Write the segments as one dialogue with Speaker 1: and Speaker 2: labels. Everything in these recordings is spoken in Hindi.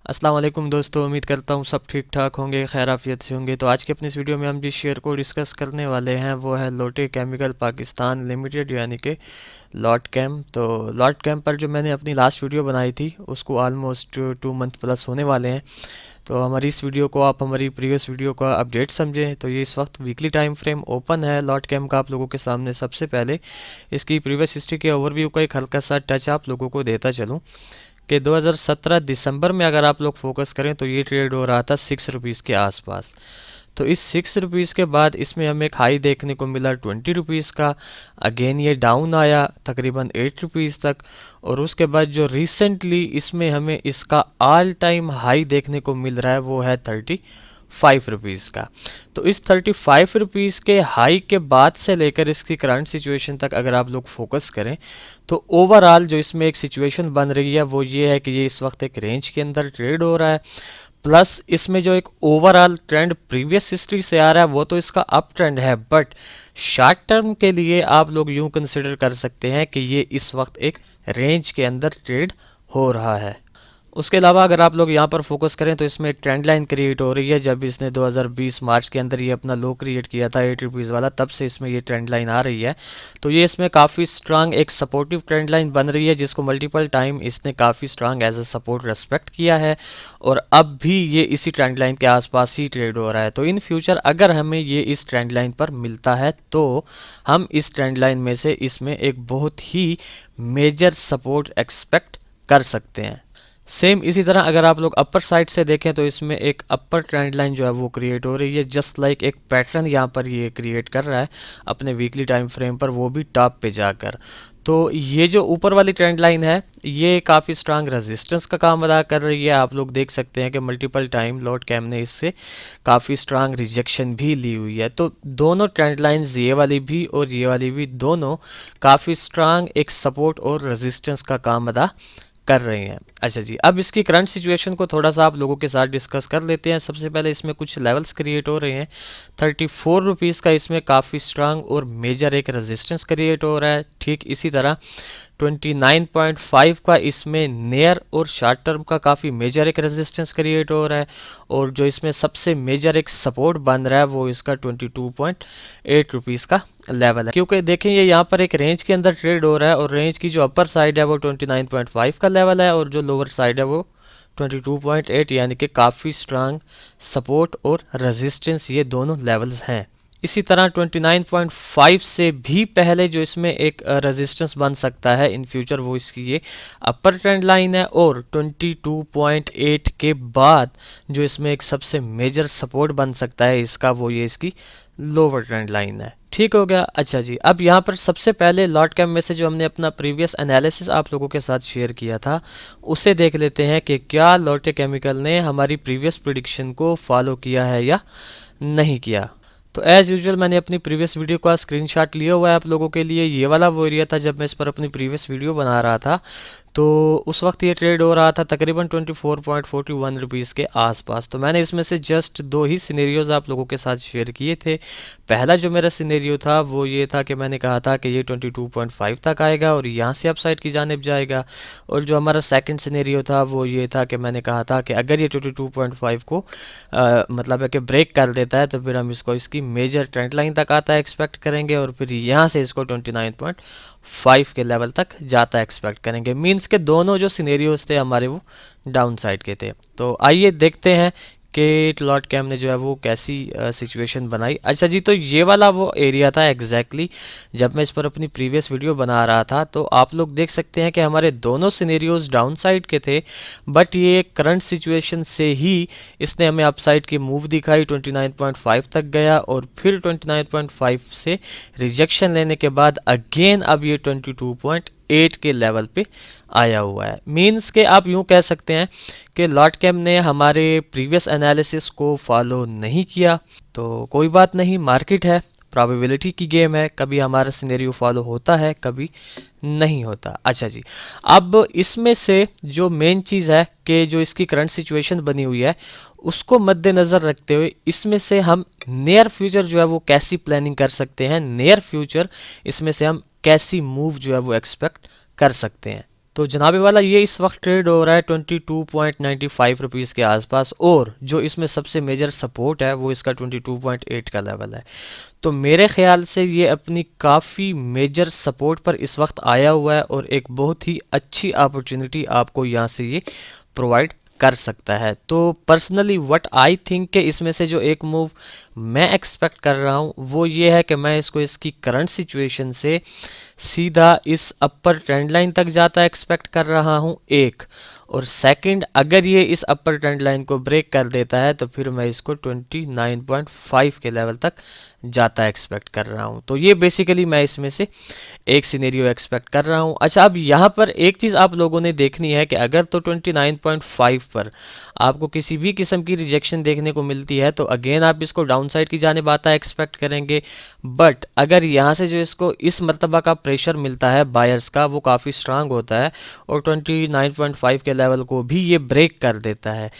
Speaker 1: अस्सलाम वालेकुम दोस्तों, उम्मीद करता हूँ सब ठीक ठाक होंगे, खैर आफियत से होंगे। तो आज के अपनी इस वीडियो में हम जिस शेयर को डिस्कस करने वाले हैं वो है लोटे केमिकल पाकिस्तान लिमिटेड यानी कि लॉट कैम। तो लॉट कैम पर जो मैंने अपनी लास्ट वीडियो बनाई थी उसको ऑलमोस्ट 2 मंथ प्लस होने वाले हैं। तो हमारी इस वीडियो को आप हमारी प्रीवियस वीडियो का अपडेट समझें तो ये इस वक्त वीकली टाइम फ्रेम ओपन है लॉट कैम का आप लोगों के सामने। सबसे पहले इसकी प्रीवियस हिस्ट्री के ओवरव्यू का एक हल्का सा टच आप लोगों को देता चलूँ कि 2017 दिसंबर में अगर आप लोग फोकस करें तो ये ट्रेड हो रहा था 6 रुपीज़ के आसपास। तो इस 6 रुपीज़ के बाद इसमें हमें एक हाई देखने को मिला 20 रुपीज़ का। अगेन ये डाउन आया तकरीबन 8 रुपीज़ तक, और उसके बाद जो रिसेंटली इसमें हमें इसका ऑल टाइम हाई देखने को मिल रहा है वो है 35 रुपीज़ का। तो इस 35 रुपीज़ के हाई के बाद से लेकर इसकी करंट सिचुएशन तक अगर आप लोग फोकस करें तो ओवरऑल जो इसमें एक सिचुएशन बन रही है वो ये है कि ये इस वक्त एक रेंज के अंदर ट्रेड हो रहा है। प्लस इसमें जो एक ओवरऑल ट्रेंड प्रीवियस हिस्ट्री से आ रहा है वो तो इसका अप ट्रेंड है, बट शॉर्ट टर्म के लिए आप लोग यूं कंसिडर कर सकते हैं कि ये इस वक्त एक रेंज के अंदर ट्रेड हो रहा है। उसके अलावा अगर आप लोग यहाँ पर फोकस करें तो इसमें एक ट्रेंड लाइन क्रिएट हो रही है। जब इसने 2020 मार्च के अंदर ये अपना लो क्रिएट किया था 8 रुपीज़ वाला, तब से इसमें ये ट्रेंड लाइन आ रही है। तो ये इसमें काफ़ी स्ट्रांग एक सपोर्टिव ट्रेंड लाइन बन रही है जिसको मल्टीपल टाइम इसने काफ़ी strong as a support respect किया है, और अब भी ये इसी ट्रेंड लाइन के आसपास ही ट्रेड हो रहा है। तो इन फ्यूचर अगर हमें ये इस ट्रेंड लाइन पर मिलता है तो हम इस ट्रेंड लाइन में से इसमें एक बहुत ही मेजर सपोर्ट एक्सपेक्ट कर सकते हैं। सेम इसी तरह अगर आप लोग अपर साइड से देखें तो इसमें एक अपर ट्रेंड लाइन जो है वो क्रिएट हो रही है, जस्ट लाइक एक पैटर्न यहाँ पर ये क्रिएट कर रहा है अपने वीकली टाइम फ्रेम पर, वो भी टॉप पे जाकर। तो ये जो ऊपर वाली ट्रेंड लाइन है ये काफ़ी स्ट्रांग रेजिस्टेंस का काम अदा कर रही है। आप लोग देख सकते हैं कि मल्टीपल टाइम लॉट कैम ने इससे काफ़ी स्ट्रांग रिजेक्शन भी ली हुई है। तो दोनों ट्रेंड लाइंस ये वाली भी और ये वाली भी दोनों काफ़ी स्ट्रांग एक सपोर्ट और रेजिस्टेंस का काम अदा कर रहे हैं। अच्छा जी, अब इसकी करंट सिचुएशन को थोड़ा सा आप लोगों के साथ डिस्कस कर लेते हैं। सबसे पहले इसमें कुछ लेवल्स क्रिएट हो रहे हैं। 34 रुपीज़ का इसमें काफ़ी स्ट्रांग और मेजर एक रेजिस्टेंस क्रिएट हो रहा है। ठीक इसी तरह 29.5 का इसमें नियर और शॉर्ट टर्म का काफ़ी मेजर एक रेजिस्टेंस क्रिएट हो रहा है, और जो इसमें सबसे मेजर एक सपोर्ट बन रहा है वो इसका 22.8 रुपीज़ का लेवल है। क्योंकि देखें ये यहाँ पर एक रेंज के अंदर ट्रेड हो रहा है, और रेंज की जो अपर साइड है वो 29.5 का लेवल है, और जो लोअर साइड है वो 22.8, यानी कि काफ़ी स्ट्रांग सपोर्ट और रेजिस्टेंस ये दोनों लेवल्स हैं। इसी तरह 29.5 से भी पहले जो इसमें एक रेजिस्टेंस बन सकता है इन फ्यूचर वो इसकी ये अपर ट्रेंड लाइन है, और 22.8 के बाद जो इसमें एक सबसे मेजर सपोर्ट बन सकता है इसका वो ये इसकी लोअर ट्रेंड लाइन है। ठीक हो गया। अच्छा जी, अब यहाँ पर सबसे पहले लॉट कैम में से जो हमने अपना प्रीवियस एनालिसिस आप लोगों के साथ शेयर किया था उसे देख लेते हैं कि क्या लोटे केमिकल ने हमारी प्रीवियस प्रिडिक्शन को फॉलो किया है या नहीं किया। तो एज़ यूजुअल मैंने अपनी प्रीवियस वीडियो का स्क्रीनशॉट लिया हुआ है आप लोगों के लिए। ये वाला वो एरिया था जब मैं इस पर अपनी प्रीवियस वीडियो बना रहा था, तो उस वक्त ये ट्रेड हो रहा था तकरीबन 24.41 रुपीज़ के आसपास। तो मैंने इसमें से जस्ट 2 ही सिनेरियोज़ आप लोगों के साथ शेयर किए थे। पहला जो मेरा सिनेरियो था वो ये था कि मैंने कहा था कि ये 22.5 तक आएगा और यहाँ से अपसाइड की जानिब जाएगा, और जो हमारा सेकंड सिनेरियो था वो ये था कि मैंने कहा था कि अगर ये 22.5 को मतलब है कि ब्रेक कर देता है तो फिर हम इसको इसकी मेजर ट्रेंड लाइन तक आता है एक्सपेक्ट करेंगे, और फिर यहाँ से इसको 29.5 के लेवल तक जाता एक्सपेक्ट करेंगे। मींस के दोनों जो सिनेरियोज थे हमारे वो डाउन साइड के थे। तो आइए देखते हैं कि लॉट कैम ने जो है वो कैसी सिचुएशन बनाई। अच्छा जी, तो ये वाला वो एरिया था एग्जैक्टली जब मैं इस पर अपनी प्रीवियस वीडियो बना रहा था। तो आप लोग देख सकते हैं कि हमारे दोनों सिनेरियोज डाउन साइड के थे, बट ये करंट सिचुएशन से ही इसने हमें अपसाइड की मूव दिखाई, 29.5 तक गया और फिर 29.5 से रिजेक्शन लेने के बाद अगेन अब ये 22.8 के लेवल पे आया हुआ है। मींस के आप यूं कह सकते हैं कि लॉट कैम ने हमारे प्रीवियस एनालिसिस को फॉलो नहीं किया। तो कोई बात नहीं, मार्केट है, प्रोबेबिलिटी की गेम है, कभी हमारा सिनेरियो फॉलो होता है कभी नहीं होता। अच्छा जी, अब इसमें से जो मेन चीज़ है कि जो इसकी करंट सिचुएशन बनी हुई है उसको मद्देनज़र रखते हुए इसमें से हम नियर फ्यूचर जो है वो कैसी प्लानिंग कर सकते हैं, नियर फ्यूचर इसमें से हम कैसी मूव जो है वो एक्सपेक्ट कर सकते हैं। तो जनाबे वाला ये इस वक्त ट्रेड हो रहा है 22.95 रुपीज़ के आसपास, और जो इसमें सबसे मेजर सपोर्ट है वो इसका 22.8 का लेवल है। तो मेरे ख्याल से ये अपनी काफ़ी मेजर सपोर्ट पर इस वक्त आया हुआ है और एक बहुत ही अच्छी अपॉर्चुनिटी आपको यहाँ से ये प्रोवाइड कर सकता है। तो पर्सनली व्हाट आई थिंक कि इसमें से जो एक मूव मैं एक्सपेक्ट कर रहा हूँ वो ये है कि मैं इसको इसकी करंट सिचुएशन से सीधा इस अपर ट्रेंड लाइन तक जाता एक्सपेक्ट कर रहा हूँ, एक। और सेकंड, अगर ये इस अपर ट्रेंड लाइन को ब्रेक कर देता है तो फिर मैं इसको 29.5 के लेवल तक जाता एक्सपेक्ट कर रहा हूँ। तो ये बेसिकली मैं इसमें से एक सिनेरियो एक्सपेक्ट कर रहा हूँ। अच्छा, अब यहाँ पर एक चीज़ आप लोगों ने देखनी है कि अगर तो 29.5 पर आपको किसी भी किस्म की रिजेक्शन देखने को मिलती है तो अगेन आप इसको डाउन साइड की जानिब आता एक्सपेक्ट करेंगे। बट अगर यहाँ से जो इसको इस मरतबा का प्रेशर मिलता है बायर्स का वो काफ़ी स्ट्रांग होता है और 29.5 के लेवल को भी ये ब्रेक कर देता है,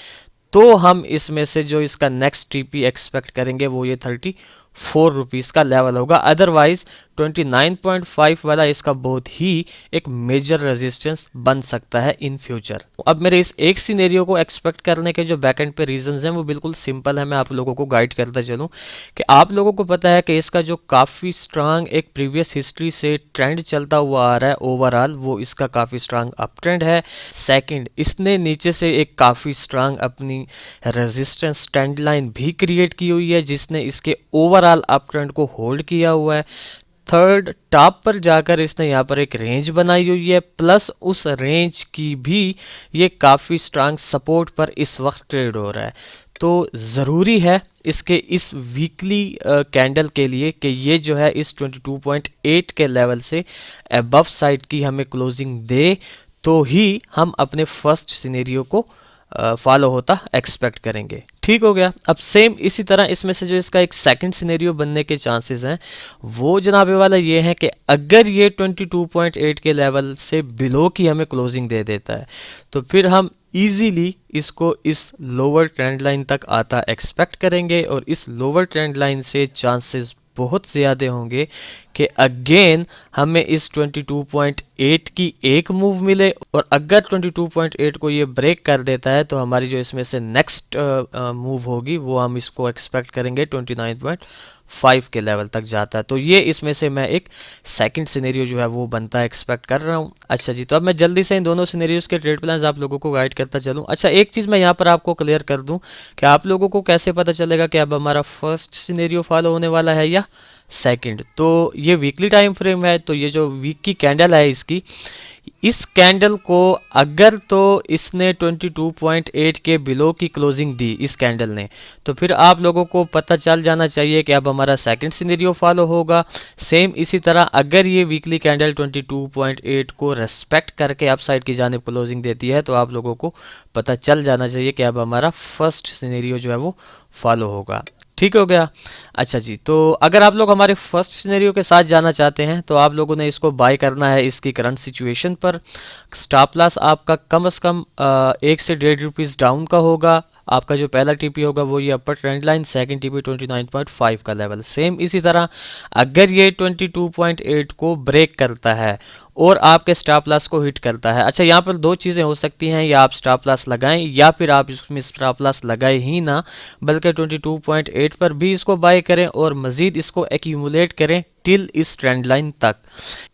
Speaker 1: तो हम इसमें से जो इसका नेक्स्ट टीपी एक्सपेक्ट करेंगे वो ये 34 रुपीज़ का लेवल होगा। अदरवाइज 29.5 वाला इसका बहुत ही एक मेजर रेजिस्टेंस बन सकता है इन फ्यूचर। अब मेरे इस एक सिनेरियो को एक्सपेक्ट करने के जो बैक एंड पे रीजंस हैं वो बिल्कुल सिंपल है, मैं आप लोगों को गाइड करता चलूँ कि आप लोगों को पता है कि इसका जो काफ़ी स्ट्रांग एक प्रीवियस हिस्ट्री से ट्रेंड चलता हुआ आ रहा है ओवरऑल, वो इसका काफ़ी स्ट्रांग अप ट्रेंड है। सेकंड, इसने नीचे से एक काफ़ी स्ट्रांग अपनी रेजिस्टेंस ट्रेंड लाइन भी क्रिएट की हुई है जिसने इसके ओवरऑल अप ट्रेंड को होल्ड किया हुआ है। थर्ड, टॉप पर जाकर इसने यहाँ पर एक रेंज बनाई हुई है, प्लस उस रेंज की भी ये काफ़ी स्ट्रांग सपोर्ट पर इस वक्त ट्रेड हो रहा है। तो ज़रूरी है इसके इस वीकली कैंडल के लिए कि ये जो है इस 22.8 के लेवल से अबव साइड की हमें क्लोजिंग दे, तो ही हम अपने फर्स्ट सिनेरियो को फॉलो होता एक्सपेक्ट करेंगे। ठीक हो गया। अब सेम इसी तरह इसमें से जो इसका एक सेकंड सिनेरियो बनने के चांसेस हैं वो जनाबे वाला ये है कि अगर ये 22.8 के लेवल से बिलो की हमें क्लोजिंग दे देता है तो फिर हम इजीली इसको इस लोअर ट्रेंड लाइन तक आता एक्सपेक्ट करेंगे, और इस लोअर ट्रेंड लाइन से चांसेस बहुत ज़्यादा होंगे कि अगेन हमें इस 22.8 की एक मूव मिले, और अगर 22.8 को ये ब्रेक कर देता है तो हमारी जो इसमें से नेक्स्ट मूव होगी वो हम इसको एक्सपेक्ट करेंगे 29.5 के लेवल तक जाता है। तो ये इसमें से मैं एक सेकंड सिनेरियो जो है वो बनता है एक्सपेक्ट कर रहा हूँ। अच्छा जी, तो अब मैं जल्दी से इन दोनों सिनेरियोज के ट्रेड प्लान्स आप लोगों को गाइड करता चलूँ। अच्छा, एक चीज़ मैं यहाँ पर आपको क्लियर कर दूँ कि आप लोगों को कैसे पता चलेगा कि अब हमारा फर्स्ट सिनेरियो फॉलो होने वाला है या सेकंड। तो ये वीकली टाइम फ्रेम है, तो ये जो वीक की कैंडल है इसकी, इस कैंडल को अगर तो इसने 22.8 के बिलो की क्लोजिंग दी इस कैंडल ने, तो फिर आप लोगों को पता चल जाना चाहिए कि अब हमारा सेकंड सिनेरियो फॉलो होगा। सेम इसी तरह अगर ये वीकली कैंडल 22.8 को रेस्पेक्ट करके अपसाइड की जानिब क्लोजिंग देती है तो आप लोगों को पता चल जाना चाहिए कि अब हमारा फर्स्ट सिनेरियो जो है वो फॉलो होगा। ठीक हो गया। अच्छा जी, तो अगर आप लोग हमारे फर्स्ट सिनेरियो के साथ जाना चाहते हैं तो आप लोगों ने इसको बाय करना है इसकी करंट सिचुएशन पर। स्टॉप लॉस आपका कम से कम 1 से 1.5 रुपीज़ डाउन का होगा। आपका जो पहला टीपी होगा वो ये अपर ट्रेंड लाइन, सेकंड टीपी 29.5 का लेवल। सेम इसी तरह अगर ये 22.8 को ब्रेक करता है और आपके स्टॉप लॉस को हिट करता है, अच्छा यहाँ पर दो चीज़ें हो सकती हैं, या आप स्टॉप लॉस लगाएं या फिर आप इसमें स्टॉप लॉस लगाए ही ना, बल्कि 22.8 पर भी इसको बाय करें और मज़ीद इसको एक्यूमुलेट करें टिल इस ट्रेंड लाइन तक।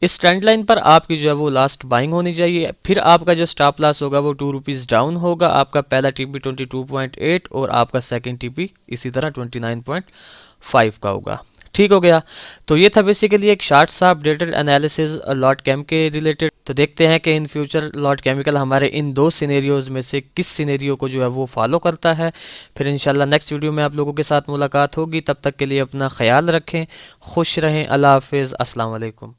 Speaker 1: इस ट्रेंड लाइन पर आपकी जो है वो लास्ट बाइंग होनी चाहिए। फिर आपका जो स्टॉप लॉस होगा वो 2 रुपीज़ डाउन होगा। आपका पहला टीपी 22.8 और आपका सेकंड टीपी इसी तरह 29.5 का होगा। ठीक हो गया। तो ये था बेसिकली एक शार्ट सा अपडेटेड एनालिसिस लॉट कैम के रिलेटेड। तो देखते हैं कि इन फ्यूचर लॉट केमिकल हमारे इन दो सिनेरियोज में से किस सिनेरियो को जो है वो फॉलो करता है। फिर इंशाल्लाह नेक्स्ट वीडियो में आप लोगों के साथ मुलाकात होगी। तब तक के लिए अपना ख्याल रखें, खुश रहें, अल्लाह हाफिज़, अस्सलाम वालेकुम।